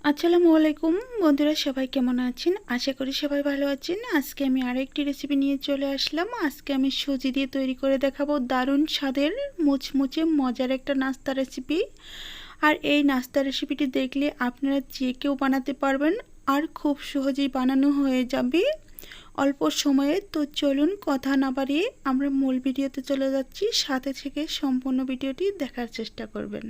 আসসালামু আলাইকুম বন্ধুরা, সবাই কেমন আছেন? আশা করি সবাই ভালো আছেন। আজকে আমি আরেকটি রেসিপি নিয়ে চলে আসলাম। আজকে আমি সুজি দিয়ে তৈরি করে দেখাবো দারুণ স্বাদের মুচমুচে মজার একটা নাস্তা রেসিপি। আর এই নাস্তা রেসিপিটি দেখলে আপনারা যে কেউ বানাতে পারবেন আর খুব সহজেই বানানো হয়ে যাবে অল্প সময়ে। তো চলুন কথা না বাড়িয়ে আমরা মূল ভিডিওতে চলে যাচ্ছি। সাথে থেকে সম্পূর্ণ ভিডিওটি দেখার চেষ্টা করবেন।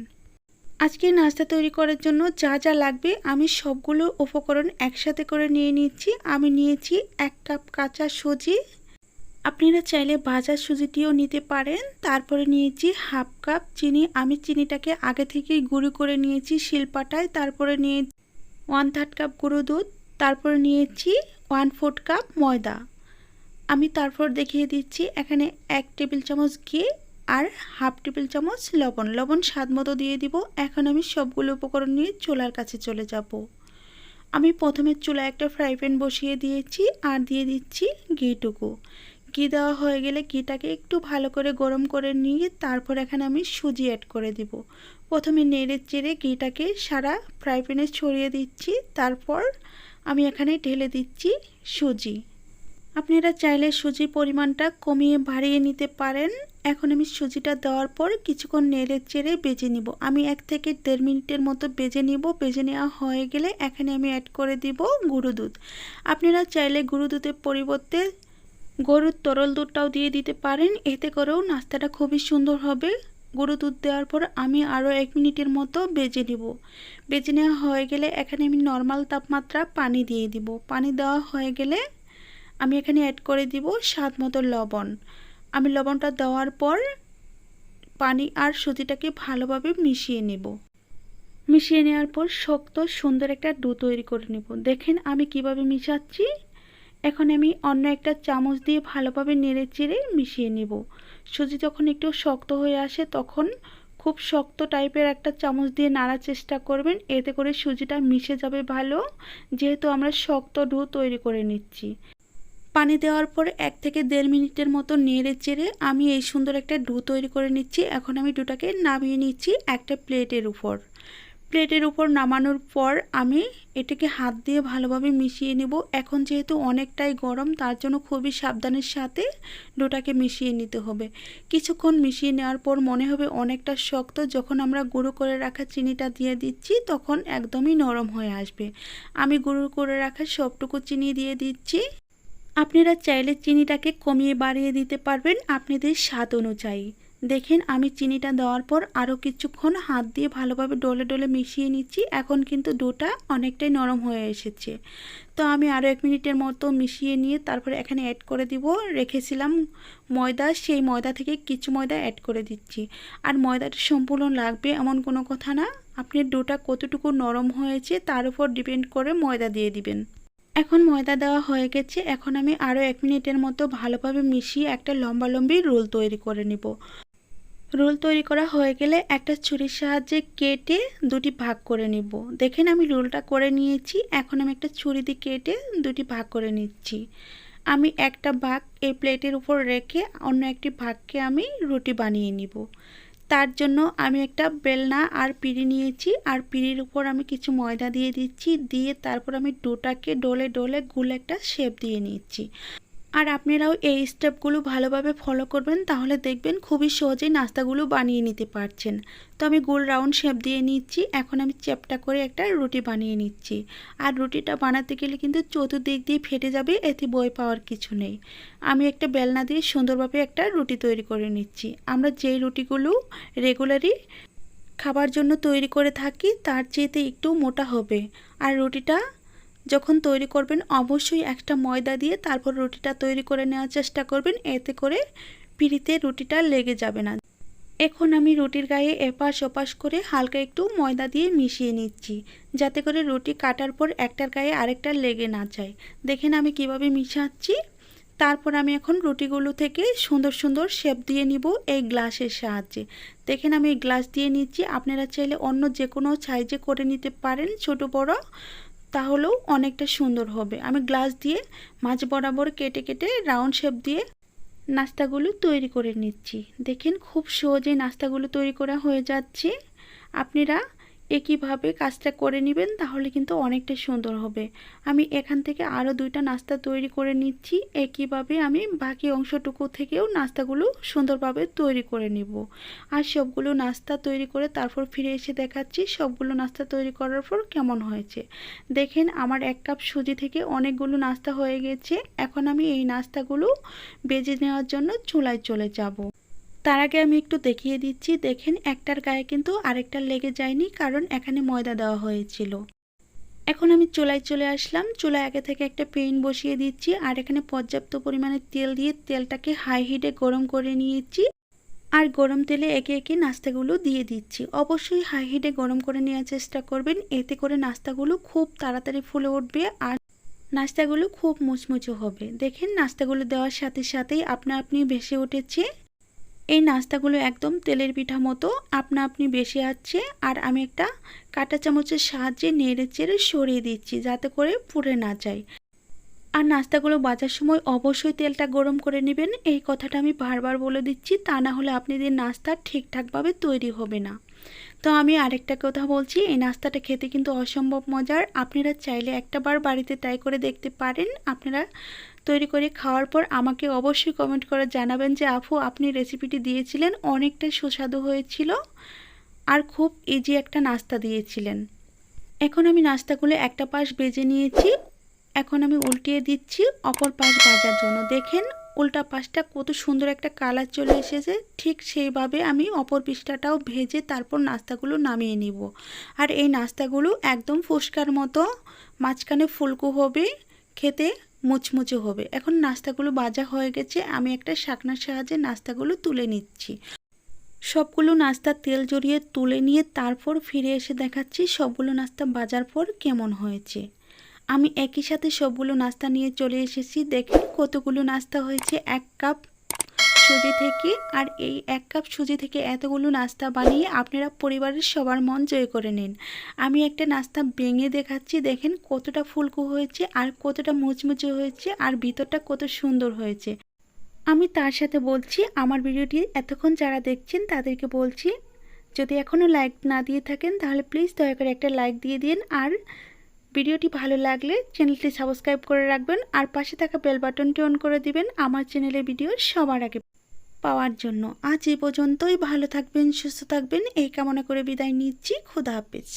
আজকে নাস্তা তৈরি করার জন্য যা যা লাগবে আমি সবগুলো উপকরণ একসাথে করে নিয়ে নিচ্ছি। আমি নিয়েছি 1 কাপ কাঁচা সুজি, আপনারা চাইলে ভাজা সুজিটিও নিতে পারেন। তারপরে নিয়েছি হাফ কাপ চিনি, আমি চিনিটাকে আগে থেকেই গুঁড়ো করে নিয়েছি শিলপাটায়। তারপরে নিয়ে 1/3 কাপ গুঁড়ো দুধ, তারপরে নিয়েছি 1/4 কাপ ময়দা। আমি তারপর দেখিয়ে দিচ্ছি এখানে 1 টেবিল চামচ ঘি আর হাফ টেবিল চামচ লবণ স্বাদ মতো দিয়ে দিব। এখন আমি সবগুলো উপকরণ নিয়ে চুলার কাছে চলে যাব। আমি প্রথমে চুলায় একটা ফ্রাই প্যান বসিয়ে দিয়েছি আর দিয়ে দিচ্ছি ঘিটুকু। ঘি দেওয়া হয়ে গেলে ঘিটাকে একটু ভালো করে গরম করে নিয়ে তারপর এখানে আমি সুজি অ্যাড করে দিব। প্রথমে নেড়ে চেড়ে ঘিটাকে সারা ফ্রাই প্যানে ছড়িয়ে দিচ্ছি। তারপর আমি এখানে ঢেলে দিচ্ছি সুজি। আপনারা চাইলে সুজির পরিমাণটা কমিয়ে বাড়িয়ে নিতে পারেন। এখন আমি সুজিটা দেওয়ার পর কিছুক্ষণ নেড়ে চেড়ে বেজে নিব। আমি 1 থেকে 1.5 মিনিটের মতো বেজে নিব। বেজে নেওয়া হয়ে গেলে এখানে আমি অ্যাড করে দিব গুঁড়ো দুধ। আপনারা চাইলে গুঁড়ো দুধের পরিবর্তে গরুর তরল দুধটাও দিয়ে দিতে পারেন, এতে করেও নাস্তাটা খুবই সুন্দর হবে। গুঁড়ো দুধ দেওয়ার পর আমি আরও 1 মিনিটের মতো বেজে নিব। বেজে নেওয়া হয়ে গেলে এখানে আমি নর্মাল তাপমাত্রা পানি দিয়ে দিব। পানি দেওয়া হয়ে গেলে আমি এখানে অ্যাড করে দিব স্বাদ মতো লবণ। আমি লবণটা দেওয়ার পর পানি আর সুজিটাকে ভালোভাবে মিশিয়ে নেব। মিশিয়ে নেওয়ার পর শক্ত সুন্দর একটা ডো তৈরি করে নেব। দেখেন আমি কিভাবে মিশাচ্ছি। এখন আমি অন্য একটা চামচ দিয়ে ভালোভাবে নেড়ে চেড়ে মিশিয়ে নেব। সুজি যখন একটু শক্ত হয়ে আসে তখন খুব শক্ত টাইপের একটা চামচ দিয়ে নাড়ার চেষ্টা করবেন, এতে করে সুজিটা মিশে যাবে ভালো, যেহেতু আমরা শক্ত ডো তৈরি করে নিচ্ছি। পানি দেওয়ার পর 1 থেকে 1.5 মিনিটের মতো নেড়ে চেড়ে আমি এই সুন্দর একটা ডো তৈরি করে নিচ্ছি। এখন আমি ডোটাকে নামিয়ে নিচ্ছি একটা প্লেটের উপর। প্লেটের উপর নামানোর পর আমি এটাকে হাত দিয়ে ভালোভাবে মিশিয়ে নেব। এখন যেহেতু অনেকটাই গরম, তার জন্য খুবই সাবধানের সাথে ডোটাকে মিশিয়ে নিতে হবে। কিছুক্ষণ মিশিয়ে নেওয়ার পর মনে হবে অনেকটা শক্ত। যখন আমরা গুঁড়ো করে রাখা চিনিটা দিয়ে দিচ্ছি তখন একদমই নরম হয়ে আসবে। আমি গুঁড়ো করে রাখা সবটুকু চিনি দিয়ে দিচ্ছি। আপনারা চাইলে চিনিটাকে কমিয়ে বাড়িয়ে দিতে পারবেন আপনাদের স্বাদ অনুযায়ী। দেখেন আমি চিনিটা দেওয়ার পর আরও কিছুক্ষণ হাত দিয়ে ভালোভাবে ডলে ডলে মিশিয়ে নিচ্ছি। এখন কিন্তু ডোটা অনেকটাই নরম হয়ে এসেছে। তো আমি আরও 1 মিনিটের মতো মিশিয়ে নিয়ে তারপরে এখানে অ্যাড করে দিব রেখেছিলাম ময়দা, সেই ময়দা থেকে কিছু ময়দা অ্যাড করে দিচ্ছি। আর ময়দাটা সম্পূর্ণ লাগবে এমন কোনো কথা না, আপনি ডোটা কতটুকু নরম হয়েছে তার উপর ডিপেন্ড করে ময়দা দিয়ে দিবেন। এখন ময়দা দেওয়া হয়ে গেছে। এখন আমি আরও 1 মিনিটের মতো ভালোভাবে মিশিয়ে একটা লম্বালম্বি রোল তৈরি করে নেব। রোল তৈরি করা হয়ে গেলে একটা ছুরির সাহায্যে কেটে দুটি ভাগ করে নিব। দেখেন আমি রোলটা করে নিয়েছি। এখন আমি একটা ছুরি দিয়ে কেটে দুটি ভাগ করে নিচ্ছি। আমি একটা ভাগ এই প্লেটের উপর রেখে অন্য একটি ভাগকে আমি রুটি বানিয়ে নিব। তার জন্য আমি একটা বেলনা আর পিঁড়ি নিয়েছি, আর পিঁড়ির উপর আমি কিছু ময়দা দিয়ে দিচ্ছি। দিয়ে তারপর আমি ডোটাকে ডলে ডলে গোল একটা শেপ দিয়ে নিচ্ছি। আর আপনারাও এই স্টেপগুলো ভালোভাবে ফলো করবেন, তাহলে দেখবেন খুবই সহজেই নাস্তাগুলো বানিয়ে নিতে পারছেন। তো আমি গোল রাউন্ড শেপ দিয়ে নিচ্ছি। এখন আমি চ্যাপটা করে একটা রুটি বানিয়ে নিচ্ছি। আর রুটিটা বানাতে গেলে কিন্তু চতুর্দিক দিয়ে ফেটে যাবে, এতে ভয় পাওয়ার কিছু নেই। আমি একটা বেলনা দিয়ে সুন্দরভাবে একটা রুটি তৈরি করে নিচ্ছি। আমরা যেই রুটিগুলো রেগুলারই খাবার জন্য তৈরি করে থাকি তার চেয়েতে একটু মোটা হবে। আর রুটিটা যখন তৈরি করবেন অবশ্যই একটা ময়দা দিয়ে তারপর রুটিটা তৈরি করে নেওয়ার চেষ্টা করবেন, এতে করে পিঁড়িতে রুটিটা লেগে যাবে না। এখন আমি রুটির গায়ে এপাশ ওপাশ করে হালকা একটু ময়দা দিয়ে মিশিয়ে নিচ্ছি, যাতে করে রুটি কাটার পর একটার গায়ে আরেকটা লেগে না যায়। দেখেন আমি কিভাবে মিশাচ্ছি। তারপর আমি এখন রুটিগুলো থেকে সুন্দর সুন্দর শেপ দিয়ে নিব এই গ্লাসের সাহায্যে। দেখেন আমি এই গ্লাস দিয়ে নিচ্ছি। আপনারা চাইলে অন্য যে কোনো সাইজে করে নিতে পারেন, ছোট বড়, তাহলেও অনেকটা সুন্দর হবে। আমি গ্লাস দিয়ে মাঝ বরাবর কেটে কেটে রাউন্ড শেপ দিয়ে নাস্তাগুলো তৈরি করে নিচ্ছি। দেখেন খুব সহজেই নাস্তাগুলো তৈরি করা হয়ে যাচ্ছে। আপনারা একইভাবে কাজটা করে নেবেন, তাহলে কিন্তু অনেকটা সুন্দর হবে। আমি এখান থেকে আরও 2টা নাস্তা তৈরি করে নিচ্ছি। একইভাবে আমি বাকি অংশটুকু থেকেও নাস্তাগুলো সুন্দরভাবে তৈরি করে নিব। আর সবগুলো নাস্তা তৈরি করে তারপর ফিরে এসে দেখাচ্ছি সবগুলো নাস্তা তৈরি করার পর কেমন হয়েছে। দেখেন আমার 1 কাপ সুজি থেকে অনেকগুলো নাস্তা হয়ে গেছে। এখন আমি এই নাস্তাগুলো ভেজে নেওয়ার জন্য চুলায় চলে যাব। তার আগে আমি একটু দেখিয়ে দিচ্ছি, দেখেন একটার গায়ে কিন্তু আরেকটার লেগে যায়নি, কারণ এখানে ময়দা দেওয়া হয়েছিল। এখন আমি চুলায় চলে আসলাম। চুলায় আগে থেকে একটা প্যান বসিয়ে দিচ্ছি আর এখানে পর্যাপ্ত পরিমাণে তেল দিয়ে তেলটাকে হাই হিটে গরম করে নিয়েছি। আর গরম তেলে একে একে নাস্তাগুলো দিয়ে দিচ্ছি। অবশ্যই হাই হিটে গরম করে নেওয়ার চেষ্টা করবেন, এতে করে নাস্তাগুলো খুব তাড়াতাড়ি ফুলে উঠবে আর নাস্তাগুলো খুব মুচমুচে হবে। দেখেন নাস্তাগুলো দেওয়ার সাথে সাথেই আপনা আপনি ভেসে উঠেছে। এই নাস্তাগুলো একদম তেলের পিঠা মতো আপনা আপনি ভেসে আসছে। আর আমি একটা কাঁটা চামচের সাহায্যে নেড়ে চেড়ে সরিয়ে দিচ্ছি, যাতে করে পুড়ে না যায়। আর নাস্তাগুলো ভাজার সময় অবশ্যই তেলটা গরম করে নেবেন, এই কথাটা আমি বারবার বলে দিচ্ছি, তা না হলে আপনাদের নাস্তা ঠিকঠাকভাবে তৈরি হবে না। তো আমি আরেকটা কথা বলছি, এই নাস্তাটা খেতে কিন্তু অসম্ভব মজার। আপনারা চাইলে একটাবার বাড়িতে ট্রাই করে দেখতে পারেন। আপনারা তৈরি করে খাওয়ার পর আমাকে অবশ্যই কমেন্ট করে জানাবেন যে আপু আপনি রেসিপিটি দিয়েছিলেন অনেকটাই সুস্বাদু হয়েছিল আর খুব ইজি একটা নাস্তা দিয়েছিলেন। এখন আমি নাস্তাগুলো একটা পাশ ভেজে নিয়েছি, এখন আমি উল্টিয়ে দিচ্ছি অপর পাশ ভাজার জন্য। দেখেন উল্টা পাশটা কত সুন্দর একটা কালার চলে এসেছে। ঠিক সেইভাবে আমি অপর পিঠটাটাও ভেজে তারপর নাস্তাগুলো নামিয়ে নিব। আর এই নাস্তাগুলো একদম ফুচকার মতো মাঝখানে ফুলকো হবে, খেতে মুচমুচে হবে। এখন নাস্তাগুলো ভাজা হয়ে গেছে, আমি একটা শাকনার সাহায্যে নাস্তাগুলো তুলে নিচ্ছি। সবগুলো নাস্তা তেল জড়িয়ে তুলে নিয়ে তারপর ফিরে এসে দেখাচ্ছি সবগুলো নাস্তা ভাজার পর কেমন হয়েছে। আমি একই সাথে সবগুলো নাস্তা নিয়ে চলে এসেছি। দেখেন কতগুলো নাস্তা হয়েছে 1 কাপ সুজি থেকে। আর এই 1 কাপ সুজি থেকে এতগুলো নাস্তা বানিয়ে আপনারা পরিবারের সবার মন জয় করে নিন। আমি একটা নাস্তা ভেঙে দেখাচ্ছি, দেখেন কতটা ফুলকো হয়েছে আর কতটা মুচমুচে হয়েছে আর ভিতরটা কত সুন্দর হয়েছে। আমি তার সাথে বলছি আমার ভিডিওটি এতক্ষণ যারা দেখছেন তাদেরকে বলছি, যদি এখনও লাইক না দিয়ে থাকেন তাহলে প্লিজ দয়া করে একটা লাইক দিয়ে দিন। আর ভিডিওটি ভালো লাগলে চ্যানেলটি সাবস্ক্রাইব করে রাখবেন আর পাশে থাকা বেল বাটনটি অন করে দিবেন আমার চ্যানেলের ভিডিও সবার আগে পাওয়ার জন্য। আজ এই পর্যন্তই, ভালো থাকবেন, সুস্থ থাকবেন এই কামনা করে বিদায় নিচ্ছি। খোদা হাফেজ।